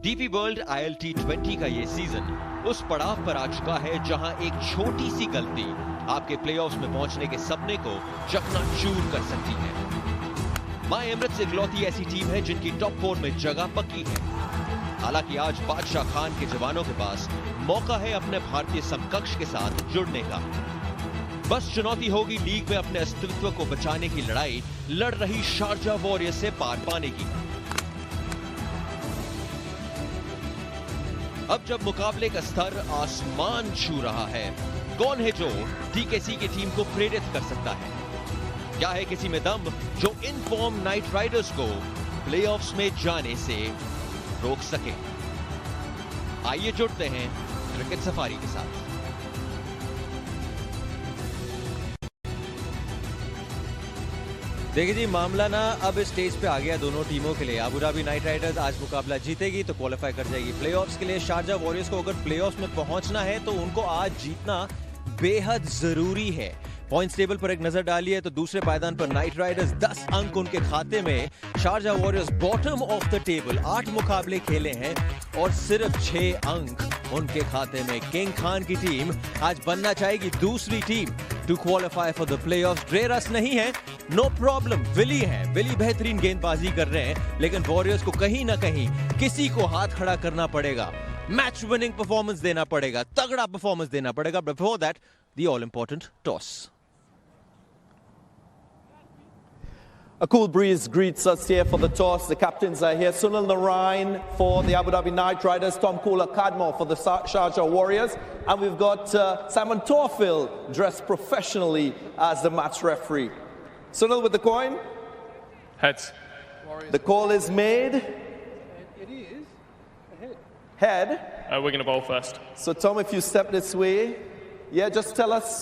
DP world ILT20 का ये season उस पड़ाव पर आ चुका है जहां एक छोटी सी गलती आपके प्लेऑफ्स में पहुंचने के सपने को चकनाचूर कर सकती है। मां एमिरेट्स इकलौती ऐसी टीम है जिनकी टॉप 4 में जगह पक्की है। हालांकि आज बादशाह खान के जवानों के पास मौका है अपने भारतीय समकक्ष के साथ जुड़ने का। बस चुनौती होगी लीग में अपने अस्तित्व को बचाने की लड़ाई लड़ रही शारजा वॉरियर्स से पार पाने की। अब जब मुकाबले का स्तर आसमान छू रहा है, कौन है जो टीकेसी की टीम को प्रेरित कर सकता है? क्या है किसी में दम जो इन फॉर्म नाइट राइडर्स को प्लेऑफ्स में जाने से रोक सके? आइए जुड़ते हैं क्रिकेट सफारी के साथ। देखिए जी, मामला ना अब इस स्टेज पे आ गया दोनों टीमों के लिए। अबू धाबी नाइट राइडर्स आज मुकाबला जीतेगी तो क्वालिफाई कर जाएगी प्लेऑफ्स के लिए। शारजा वॉरियर्स को अगर प्लेऑफ्स में पहुंचना है तो उनको आज जीतना बेहद जरूरी है। पॉइंट्स टेबल पर एक नजर डालिए तो दूसरे पायदान पर नाइट राइडर्स 10 अंक उनके खाते में। Sharjah warriors bottom of the table, 8 मुकाबले खेले हैं और सिर्फ 6 अंक उनके खाते में। किंग खान की टीम आज बनना चाहेगी दूसरी team to qualify for the playoffs. ड्रेरस नहीं है, नो प्रॉब्लम, विली है। विली बेहतरीन गेंदबाजी कर रहे हैं, लेकिन वॉरियर्स को कहीं ना कहीं किसी को हाथ खड़ा करना पड़ेगा। मैच विनिंग परफॉर्मेंस देना पड़ेगा, तगड़ा परफॉर्मेंस देना पड़ेगा। Before that the all important toss. A cool breeze greets us here for the toss. The captains are here. Sunil Narain for the Abu Dhabi Night Riders, Tom Kohler-Cadmore for the Sharjah Warriors, and we've got Simon Torfil dressed professionally as the match referee. Sunil with the coin. Heads. The call is made. It is a head. Head. We're going to bowl first. So Tom, if you step this way, yeah, just tell us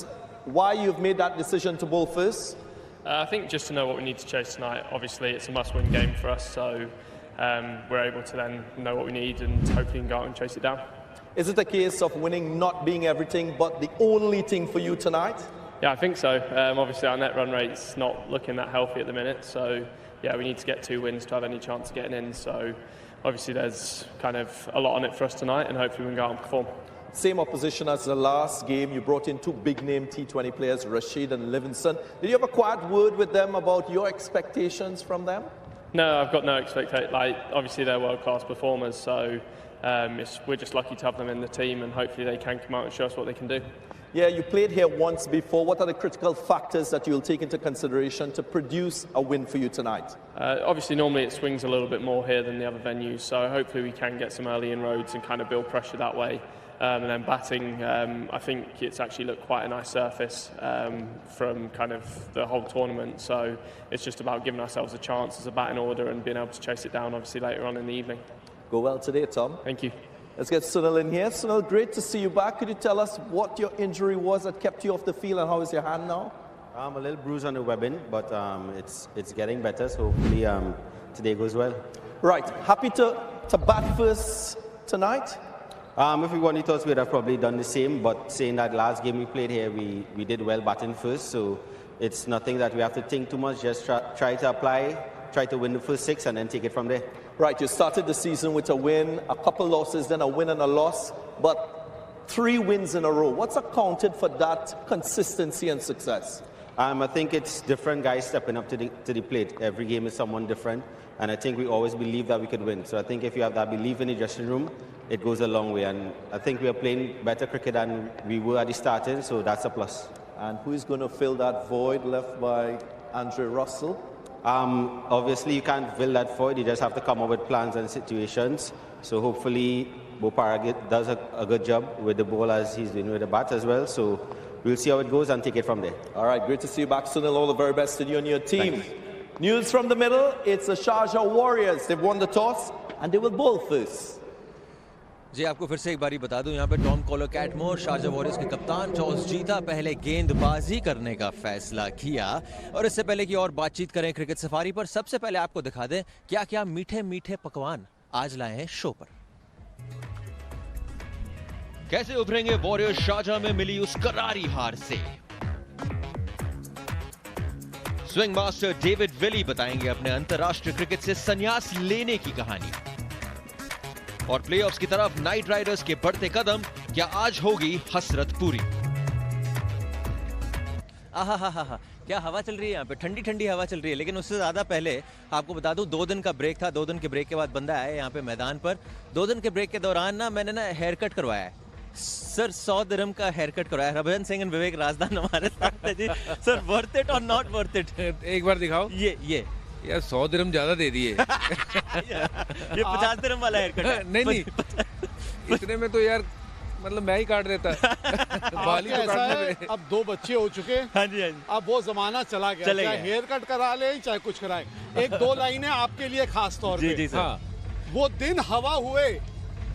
why you've made that decision to bowl first. I think just to know what we need to chase tonight. Obviously, it's a must-win game for us, so we're able to then know what we need and hopefully can go out and chase it down. Is it a case of winning not being everything, but the only thing for you tonight? Yeah, I think so. Obviously, our net run rate's not looking that healthy at the minute, so yeah, we need to get 2 wins to have any chance of getting in. So obviously, there's kind of a lot on it for us tonight, and hopefully we can go out and perform. Same opposition as the last game. You brought in 2 big-name T20 players, Rashid and Livingston. Did you have a quiet word with them about your expectations from them? No, I've got no expectation. Like, obviously, they're world-class performers, so we're just lucky to have them in the team, and hopefully they can come out and show us what they can do. Yeah, you played here once before. What are the critical factors that you'll take into consideration to produce a win for you tonight? Obviously, normally it swings a little bit more here than the other venues, so hopefully we can get some early inroads and kind of build pressure that way. And then batting, I think it's actually looked quite a nice surface from kind of the whole tournament. So it's just about giving ourselves a chance as a batting order and being able to chase it down, obviously, later on in the evening. Go well today, Tom. Thank you. Let's get Sunil in here. Sunil, great to see you back. Could you tell us what your injury was that kept you off the field and how is your hand now? I'm a little bruised on the webbing, but it's getting better. So hopefully today goes well. Right. Happy to bat first tonight? If we wanted to, we'd have probably done the same, but saying that last game we played here, we did well batting first, so it's nothing that we have to think too much, just try to apply, try to win the first 6 and then take it from there. Right, you started the season with a win, a couple losses, then a win and a loss, but 3 wins in a row. What's accounted for that consistency and success? I think it's different guys stepping up to the plate. Every game is someone different, and I think we always believe that we could win. So I think if you have that belief in the dressing room, it goes a long way, and I think we are playing better cricket than we were at the starting, so that's a plus. And who is going to fill that void left by Andre Russell? Obviously, you can't fill that void. You just have to come up with plans and situations. So hopefully, Bopara does a good job with the ball as he's doing with the bat as well. So we'll see how it goes and take it from there. All right, great to see you back, Sunil. All the very best to you and your team. Thanks. News from the middle, it's the Sharjah Warriors. They've won the toss and they will bowl first. जी, आपको फिर से एक बारी बता दूं, यहाँ पे Tom Kohler-Cadmore Sharjah warriors के कप्तान, टॉस जीता, पहले गेंदबाजी करने का फैसला किया। और इससे पहले की और बातचीत करें क्रिकेट सफारी पर, सबसे पहले आपको दिखा दें क्या क्या मीठे मीठे पकवान आज लाए हैं शो पर। कैसे उभरेंगे वॉरियर्स शारजा में मिली उस करारी हार से? स्विंग मास्टर डेविड विली बताएंगे अपने अंतर्राष्ट्रीय क्रिकेट से संन्यास लेने की कहानी। और प्लेऑफ्स की तरफ नाइट राइडर्स के बढ़ते कदम, क्या आज होगी हसरत पूरी? आहा, क्या हवा चल रही है यहाँ पे, ठंडी ठंडी हवा चल रही है। लेकिन उससे ज़्यादा पहले आपको बता दूं, 2 दिन का ब्रेक था। 2 दिन के ब्रेक के बाद बंदा आया यहाँ पे मैदान पर। 2 दिन के ब्रेक के दौरान ना मैंने हेयर कट करवाया है सर, 100 दिरहम का हेयर कट करवाया। रविंद्र सिंह और विवेक राजदान हमारे साथ है जी। सर, वर्थ इट और नॉट वर्थ इट? एक बार दिखाओ। ये यार 100 दिरहम ज्यादा दे दिए। ये 50 दिरहम वाला हेयर कट है। नहीं इतने में तो यार मतलब मैं ही काट देता। बाल ही तो ऐसा है, अब 2 बच्चे हो चुके। हाँ जी। अब वो जमाना चला गया, चाहे हेयर कट करा ले चाहे कुछ कराए। 1-2 लाइनें आपके लिए खास तौर पे। जी सर। हाँ, वो दिन हवा हुए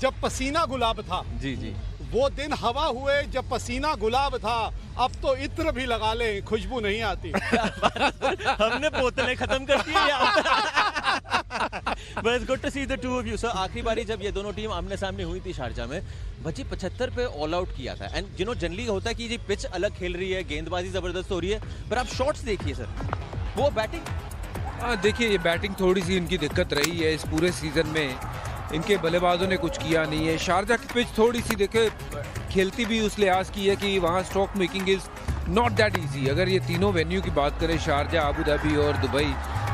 जब पसीना गुलाब था। जी। वो दिन हवा हुए जब पसीना गुलाब था, अब तो इत्र भी लगा ले खुशबू नहीं आती। हमने बोतलें खत्म कर दी यार। But it's good to see the two of you. Sir, आखिरी बारी जब ये दोनों टीम आमने सामने हुई थी शारजा में, भज्जी 75 पे ऑल आउट किया था। एंड जनरली होता है कि ये पिच अलग खेल रही है, गेंदबाजी जबरदस्त हो रही है, पर आप शॉट्स देखिए सर, वो बैटिंग। देखिए ये बैटिंग थोड़ी सी इनकी दिक्कत रही है इस पूरे सीजन में। इनके बल्लेबाजों ने कुछ किया नहीं है। शारजा की पिच थोड़ी सी देखे खेलती भी उस लिहाज की है कि वहाँ stroke making is not that easy. अगर ये तीनों वेन्यू की बात करें, शारजा, अबू धाबी और दुबई,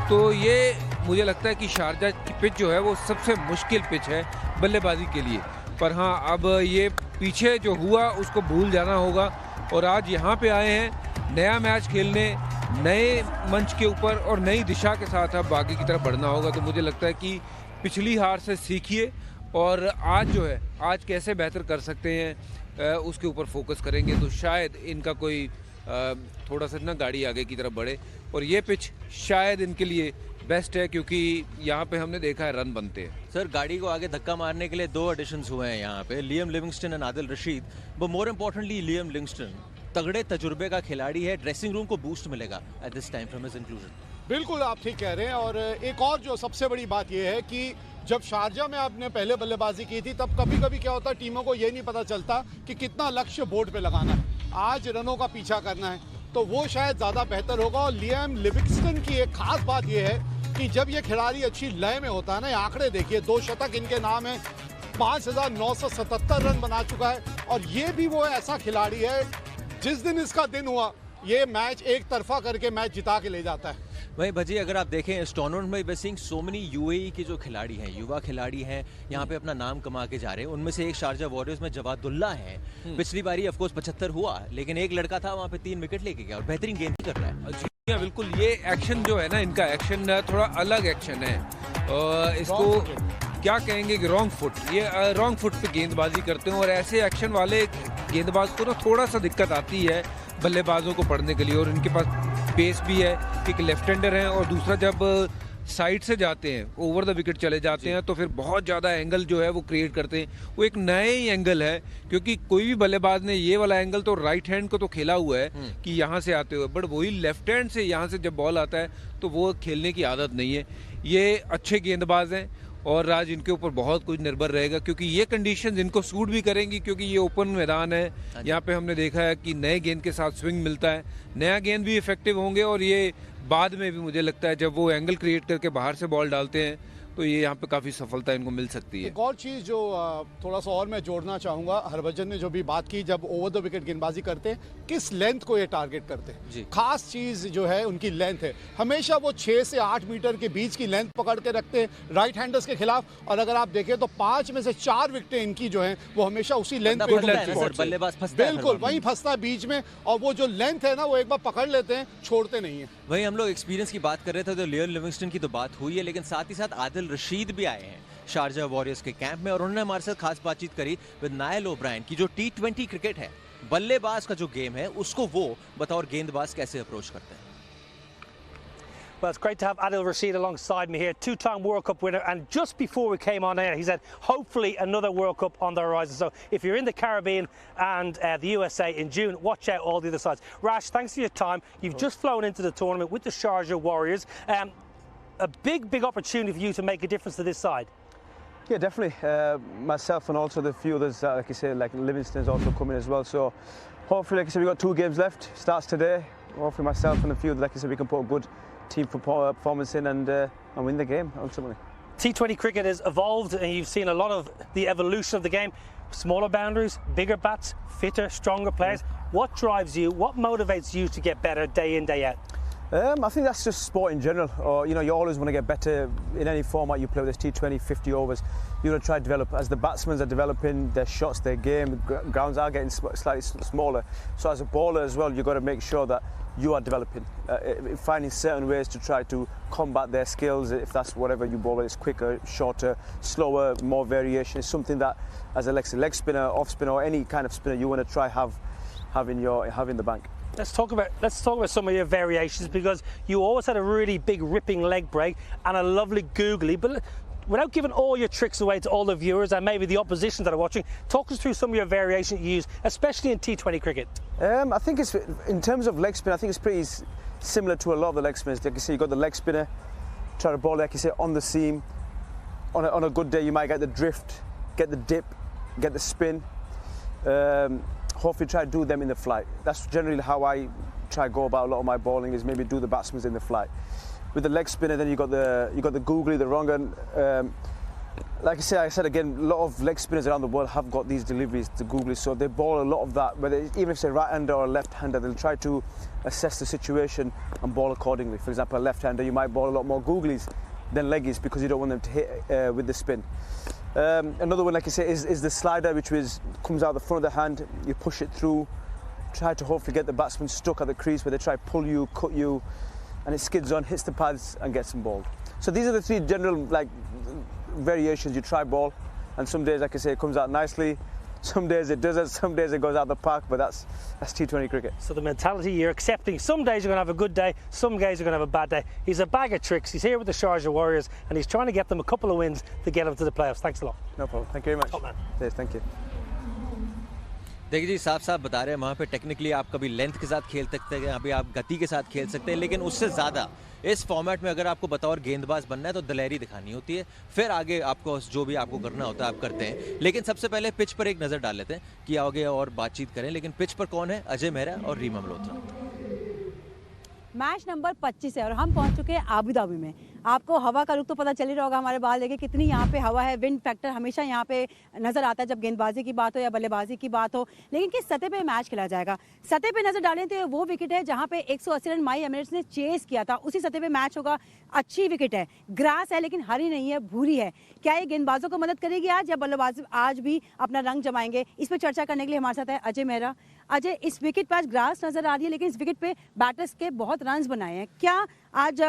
तो ये मुझे लगता है कि शारजा की पिच जो है वो सबसे मुश्किल पिच है बल्लेबाजी के लिए। पर हाँ, अब ये पीछे जो हुआ उसको भूल जाना होगा और आज यहाँ पे आए हैं नया मैच खेलने, नए मंच के ऊपर और नई दिशा के साथ अब आगे की तरफ बढ़ना होगा। तो मुझे लगता है कि पिछली हार से सीखिए और आज जो है आज कैसे बेहतर कर सकते हैं उसके ऊपर फोकस करेंगे तो शायद इनका कोई थोड़ा सा ना गाड़ी आगे की तरफ बढ़े। और ये पिच शायद इनके लिए बेस्ट है क्योंकि यहाँ पे हमने देखा है रन बनते हैं। सर, गाड़ी को आगे धक्का मारने के लिए 2 एडिशंस हुए हैं यहाँ पे, Liam Livingstone and Adil Rashid. But more importantly Liam Livingstone तगड़े तजुर्बे का खिलाड़ी है, ड्रेसिंग रूम को बूस्ट मिलेगा at this time from his inclusion. बिल्कुल आप ठीक कह रहे हैं। और एक और जो सबसे बड़ी बात यह है कि जब शारजा में आपने पहले बल्लेबाजी की थी तब कभी कभी क्या होता है, टीमों को ये नहीं पता चलता कि कितना लक्ष्य बोर्ड पे लगाना है। आज रनों का पीछा करना है तो वो शायद ज़्यादा बेहतर होगा। और लियम लिविंगस्टन की एक खास बात यह है कि जब ये खिलाड़ी अच्छी लय में होता है ना, ये आंकड़े देखिए, 2 शतक इनके नाम है, 5,977 रन बना चुका है। और ये भी वो ऐसा खिलाड़ी है जिस दिन इसका दिन हुआ ये मैच एक तरफा करके मैच जिता के ले जाता है। वही भजी, अगर आप देखें इस टूर्नामेंट में वेसिंग सो मेनी यूएई के जो खिलाड़ी हैं, युवा खिलाड़ी हैं, यहाँ पे अपना नाम कमा के जा रहे हैं। उनमें से एक शारजा वॉरियर्स में जवादुल्ला है। पिछली बारी ऑफ कोर्स 75 हुआ, लेकिन एक लड़का था वहाँ पे 3 विकेट लेके गया और बेहतरीन गेंद कर रहा है। जी हाँ, बिल्कुल। ये एक्शन जो है ना, इनका एक्शन थोड़ा अलग एक्शन है। इसको क्या कहेंगे कि रॉन्ग फुट, ये रॉन्ग फुट पे गेंदबाजी करते हैं और ऐसे एक्शन वाले गेंदबाज को ना थोड़ा सा दिक्कत आती है बल्लेबाजों को पढ़ने के लिए। और इनके पास पेस भी है, एक लेफ्ट हैंडर है और दूसरा जब साइड से जाते हैं, ओवर द विकेट चले जाते हैं तो फिर बहुत ज़्यादा एंगल जो है वो क्रिएट करते हैं। वो एक नए ही एंगल है क्योंकि कोई भी बल्लेबाज ने ये वाला एंगल तो राइट हैंड को तो खेला हुआ है कि यहाँ से आते हुए, बट वही लेफ्ट हैंड से यहाँ से जब बॉल आता है तो वो खेलने की आदत नहीं है। ये अच्छे गेंदबाज हैं और आज इनके ऊपर बहुत कुछ निर्भर रहेगा क्योंकि ये कंडीशंस इनको सूट भी करेंगी क्योंकि ये ओपन मैदान है। यहाँ पे हमने देखा है कि नए गेंद के साथ स्विंग मिलता है, नया गेंद भी इफेक्टिव होंगे और ये बाद में भी मुझे लगता है जब वो एंगल क्रिएट करके बाहर से बॉल डालते हैं तो ये यहाँ पे काफ़ी सफलता इनको मिल सकती है। एक और चीज़ जो थोड़ा सा और मैं जोड़ना चाहूँगा, हरभजन ने जो भी बात की, जब ओवर द विकेट गेंदबाजी करते हैं किस लेंथ को ये टारगेट करते हैं, खास चीज़ जो है उनकी लेंथ है। हमेशा वो 6 से 8 मीटर के बीच की लेंथ पकड़ के रखते हैं राइट हैंडर्स के खिलाफ। और अगर आप देखें तो 5 में से 4 विकेटें इनकी जो हैं वो हमेशा उसी लेंथ पे बिल्कुल वहीं फंसता है बीच में। और वो जो लेंथ है ना वो एक बार पकड़ लेते हैं, छोड़ते नहीं है। वही हम लोग एक्सपीरियंस की बात कर रहे थे तो लियम लिविंगस्टन की तो बात हुई है, लेकिन साथ ही साथ आदिल रशीद भी आए हैं शारजा वॉरियर्स के कैंप में और उन्होंने हमारे साथ खास बातचीत करी विद नायल ओब्रायन की जो T20 क्रिकेट है, बल्लेबाज का जो गेम है उसको वो बतौर गेंदबाज कैसे अप्रोच करते हैं। Well, it's great to have Adil Rashid alongside me here, 2-time World Cup winner, and just before we came on air, he said, hopefully another World Cup on the horizon. So if you're in the Caribbean and the USA in June, watch out all the other sides. Rash, thanks for your time. You've just flown into the tournament with the Sharjah Warriors. A big opportunity for you to make a difference to this side. Yeah, definitely. Myself and also the few others, like you say, like Livingston's also coming as well. So hopefully, like I said, we've got 2 games left. Starts today. Hopefully myself and a few, like I said, we can put a good team performance in and win the game ultimately. T20 cricket has evolved and you've seen a lot of the evolution of the game. Smaller boundaries, bigger bats, fitter, stronger players. What drives you, what motivates you to get better day in, day out? I think that's just sport in general. Or, you always want to get better in any format you play with this T20, 50 overs. You want to try to develop. As the batsmen are developing their shots, their game, grounds are getting slightly smaller. So as a bowler as well, you've got to make sure that you are developing, finding certain ways to try to combat their skills. If that's whatever you bowl, it's quicker, shorter, slower, more variation. It's something that as a leg spinner, off spinner, or any kind of spinner, you want to try have in the bank. Let's talk about some of your variations, because you always had a really big ripping leg break and a lovely googly. But without giving all your tricks away to all the viewers and maybe the opposition that are watching, talk us through some of your variations you use, especially in T20 cricket. I think it's, in terms of leg spin, I think it's pretty similar to a lot of the leg spinners. Like you say, you've got the leg spinner, try to bowl, like you say, on the seam. On a good day, you might get the drift, get the dip, get the spin. Hopefully try to do them in the flight. That's generally how I try to go about a lot of my bowling, is maybe do the batsmen in the flight. With the leg spinner, then you got the googly, the wrong one. Like I said again, a lot of leg spinners around the world have got these deliveries, the googly, so they bowl a lot of that. Even if it's a right-hander or a left-hander, they'll try to assess the situation and bowl accordingly. For example, a left-hander, you might bowl a lot more googlies than leggies because you don't want them to hit with the spin. Another one, like I say, is the slider, which comes out the front of the hand. You push it through, try to hopefully get the batsman stuck at the crease where they try to pull you, cut you, and it skids on, hits the pads and gets them bowled. So these are the three general variations you try ball, and some days, like I say, it comes out nicely. Some days it doesn't, some days it goes out the park, but that's T20 cricket. So the mentality, you're accepting some days you're going to have a good day, some days you're going to have a bad day. He's a bag of tricks. He's here with the Sharjah Warriors and he's trying to get them a couple of wins to get them to the playoffs. Thanks a lot. No problem. Thank you very much. Top man. Yes, thank you. देखिए जी, साफ साफ बता रहे हैं, वहाँ पे technically आप कभी लेंथ के साथ खेल सकते हैं, अभी आप गति के साथ खेल सकते हैं, लेकिन उससे ज़्यादा इस फॉर्मेट में अगर आपको बतौर गेंदबाज बनना है तो दलेरी दिखानी होती है, फिर आगे आपको जो भी आपको करना होता है आप करते हैं। लेकिन सबसे पहले पिच पर एक नज़र डाल लेते हैं कि आगे और बातचीत करें। लेकिन पिच पर कौन है? अजय मेहरा और रीमा मल्होत्रा। मैच नंबर 25 है और हम पहुंच चुके हैं आबू धाबी में। आपको हवा का रुख तो पता चल ही रहा होगा, हमारे बाल देखिए कितनी यहाँ पे हवा है। विंड फैक्टर हमेशा यहाँ पे नजर आता है जब गेंदबाजी की बात हो या बल्लेबाजी की बात हो। लेकिन किस सतह पे मैच खेला जाएगा, सतह पे नजर डालें तो वो विकेट है जहाँ पे 180 रन माई एमिरेट्स ने चेस किया था, उसी सतह पे मैच होगा। अच्छी विकेट है, ग्रास है लेकिन हरी नहीं है, भूरी है। क्या ये गेंदबाजों को मदद करेगी आज, या बल्लेबाज आज भी अपना रंग जमाएंगे? इस पर चर्चा करने के लिए हमारे साथ है अजय मेहरा। अजय, इस विकेट पे आज ग्रास नजर आ रही है लेकिन इस विकेट पे बैटर्स के बहुत रन बनाए हैं, क्या आज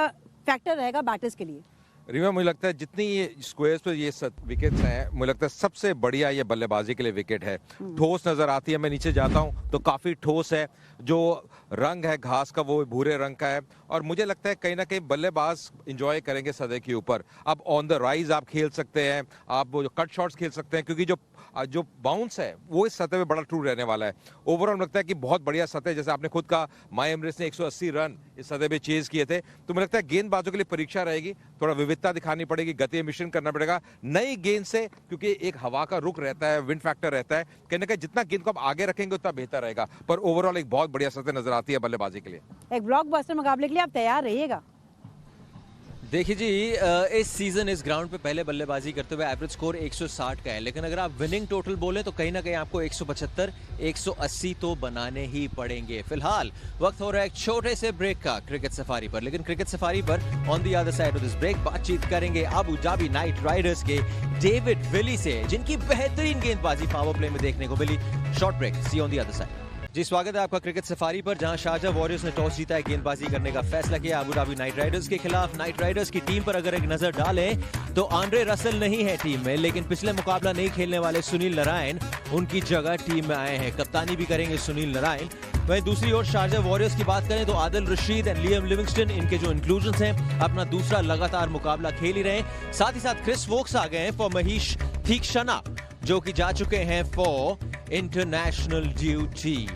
फैक्टर रहेगा बैटर्स के लिए? रीमा, मुझे लगता है जितनी ये स्क्वायर्स पे ये विकेट्स हैं, मुझे लगता है सबसे बढ़िया ये बल्लेबाजी के लिए विकेट है। ठोस नजर आती है, मैं नीचे जाता हूँ तो काफी ठोस है, जो रंग है घास का वो भूरे रंग का है, और मुझे लगता है कहीं ना कहीं बल्लेबाज एंजॉय करेंगे सतह के ऊपर। अब ऑन द राइज आप खेल सकते हैं, आप वो जो कट शॉट्स खेल सकते हैं, क्योंकि जो बाउंस है वो इस सतह पे बड़ा ट्रू रहने वाला है। ओवरऑल लगता है कि बहुत बढ़िया सतह, जैसे आपने खुद कहा माई एमिरेट्स ने 180 रन इस सतह पे चेज किए थे, तो मुझे लगता है गेंदबाजों के लिए परीक्षा रहेगी, थोड़ा विविधता दिखानी पड़ेगी, गति मिश्रण करना पड़ेगा नई गेंद से, क्योंकि एक हवा का रुख रहता है, विंड फैक्टर रहता है, कहीं ना कहीं जितना गेंद को आप आगे रखेंगे उतना बेहतर रहेगा। पर ओवरऑल एक बहुत बढ़िया सतह नजर आती है बल्लेबाजी के लिए। एक ब्लॉकबस्टर मुकाबले के लिए आप तैयार रहिएगा। देखिए जी, इस सीजन इस ग्राउंड पे पहले बल्लेबाजी करते हुए एवरेज स्कोर 160 का है, लेकिन अगर आप विनिंग टोटल बोले तो कहीं ना कहीं आपको 175, 180 तो बनाने ही पड़ेंगे। फिलहाल वक्त हो रहा है एक छोटे से ब्रेक का क्रिकेट सफारी पर, लेकिन क्रिकेट सफारी पर on the other side of this break बातचीत करेंगे अबू धाबी नाइट राइडर्स के डेविड विली से, जिनकी बेहतरीन गेंदबाजी पावर प्ले में देखने को मिली। Short break, see on the other side. जी, स्वागत है आपका क्रिकेट सफारी पर, जहां शारजाह वॉरियर्स ने टॉस जीता है, गेंदबाजी करने का फैसला किया अबू धाबी नाइट राइडर्स के खिलाफ। नाइट राइडर्स की टीम पर अगर एक नजर डालें तो आंद्रे रसल नहीं है टीम में, लेकिन पिछले मुकाबला नहीं खेलने वाले सुनील नारायण उनकी जगह टीम में आए हैं, कप्तानी भी करेंगे सुनील नारायण। वहीं दूसरी ओर शारजाह वॉरियर्स की बात करें तो Adil Rashid and Liam Livingstone, इनके जो इंक्लूजन हैं, अपना दूसरा लगातार मुकाबला खेल ही रहे हैं। साथ ही साथ क्रिस वोक्स आ गए हैं फॉर महीश थीक्षणा, जो कि जा चुके हैं फॉर इंटरनेशनल ड्यूटी।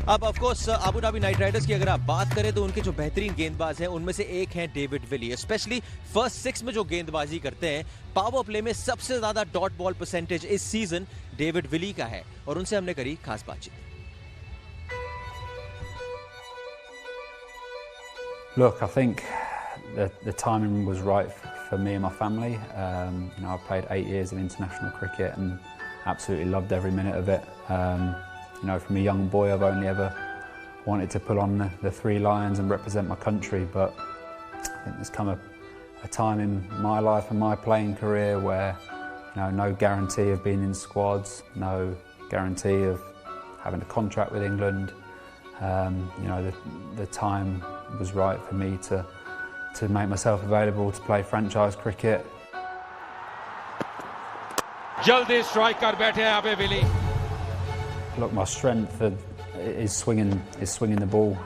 अब of course Abu Dhabi Knight Riders की अगर आप बात करें तो उनके जो बेहतरीन गेंदबाज हैं उनमें से एक हैं डेविड विली, स्पेशली फर्स्ट 6 में जो गेंदबाजी करते हैं। पावर प्ले में सबसे ज्यादा डॉट बॉल परसेंटेज इस सीजन डेविड विली का है, और उनसे हमने करी खास बातचीत। Look, I think the timing was right for me and my family. You know, I played 8 years of international cricket and absolutely loved every minute of it. You know, from a young boy, I've only ever wanted to pull on the 3 lions and represent my country, but I think there's come a time in my life and my playing career where, you know, no guarantee of being in squads, no guarantee of having a contract with England. You know, the time was right for me to make myself available to play franchise cricket. जल्दी strike कर बैठे हैं यहाँ पे Willie. Look, my strength is swinging the ball.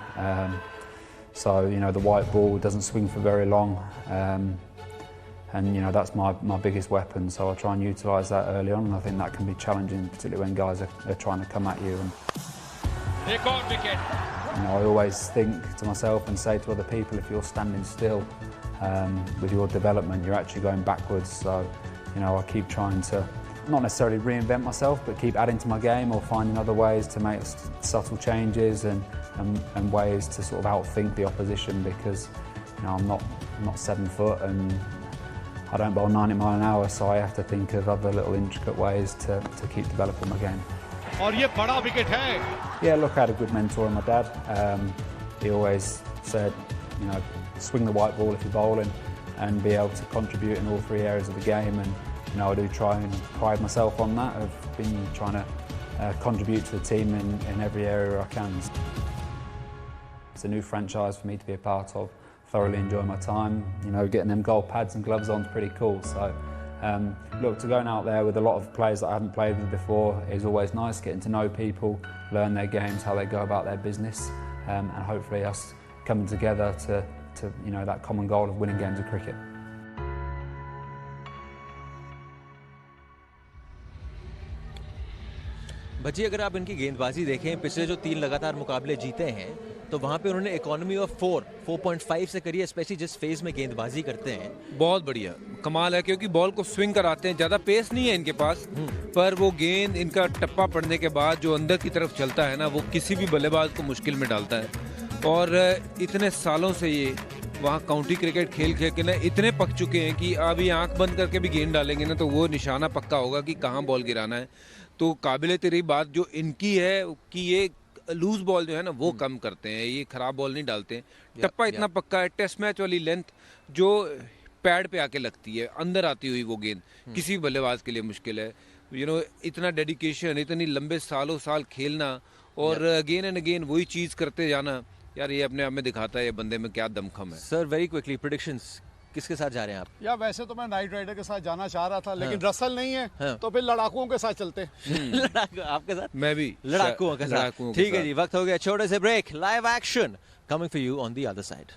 So, you know, the white ball doesn't swing for very long, and you know, that's my biggest weapon. So I try and utilise that early on, and I think that can be challenging, particularly when guys are trying to come at you. And, wicket. you know, I always think to myself and say to other people, if you're standing still with your development, you're actually going backwards. So, you know, I keep trying to not necessarily reinvent myself, but keep adding to my game or finding other ways to make subtle changes and ways to sort of outthink the opposition, because, you know, I'm not 7 foot and I don't bowl 90 miles an hour, so I have to think of other little intricate ways to keep developing my game. और ये बड़ा wicket है. Yeah, look, I had a good mentor in my dad. He always said, you know, swing the white ball if you're bowling and be able to contribute in all 3 areas of the game. And, you know, I do try and pride myself on that, of been trying to contribute to the team in every area I can. It's a new franchise for me to be a part of. Thoroughly enjoy my time. You know, getting them gold pads and gloves on is pretty cool. So, look, to going out there with a lot of players that I haven't played with before is always nice. Getting to know people, learn their games, how they go about their business, and hopefully us coming together to you know, that common goal of winning games of cricket. बच्ची, अगर आप इनकी गेंदबाजी देखें, पिछले जो 3 लगातार मुकाबले जीते हैं, तो वहाँ पे उन्होंने इकोनॉमी ऑफ 4.5 से करी है, स्पेशली जिस फेज में गेंदबाजी करते हैं. बहुत बढ़िया, कमाल है, क्योंकि बॉल को स्विंग कराते हैं. ज़्यादा पेस नहीं है इनके पास, पर वो गेंद इनका टप्पा पड़ने के बाद जो अंदर की तरफ चलता है ना, वो किसी भी बल्लेबाज को मुश्किल में डालता है. और इतने सालों से ये वहाँ काउंटी क्रिकेट खेल के ना इतने पक चुके हैं कि अभी आंख बंद करके भी गेंद डालेंगे ना, तो वो निशाना पक्का होगा कि कहाँ बॉल गिराना है. तो काबिले तेरी बात जो इनकी है कि ये लूज बॉल जो है ना वो कम करते हैं, ये खराब बॉल नहीं डालते हैं. टप्पा इतना पक्का है. टेस्ट मैच वाली लेंथ जो पैड पे आके लगती है, अंदर आती हुई वो गेंद किसी बल्लेबाज के लिए मुश्किल है. यू नो, इतना डेडिकेशन, इतनी लंबे सालों साल खेलना और अगेन एंड अगेन वही चीज़ करते जाना, यार ये अपने आप में दिखाता है ये बंदे में क्या दमखम है. सर, वेरी क्विकली प्रेडिक्शंस, किसके साथ जा रहे हैं आप? या वैसे तो मैं नाइट राइडर के साथ जाना चाह रहा था, लेकिन रसल नहीं है, तो फिर लड़ाकुओं के साथ चलते. आपके साथ? मैं भी लड़ाकुओं के साथ. ठीक है जी, वक्त हो गया छोटे से break. Live action coming for you on the other side.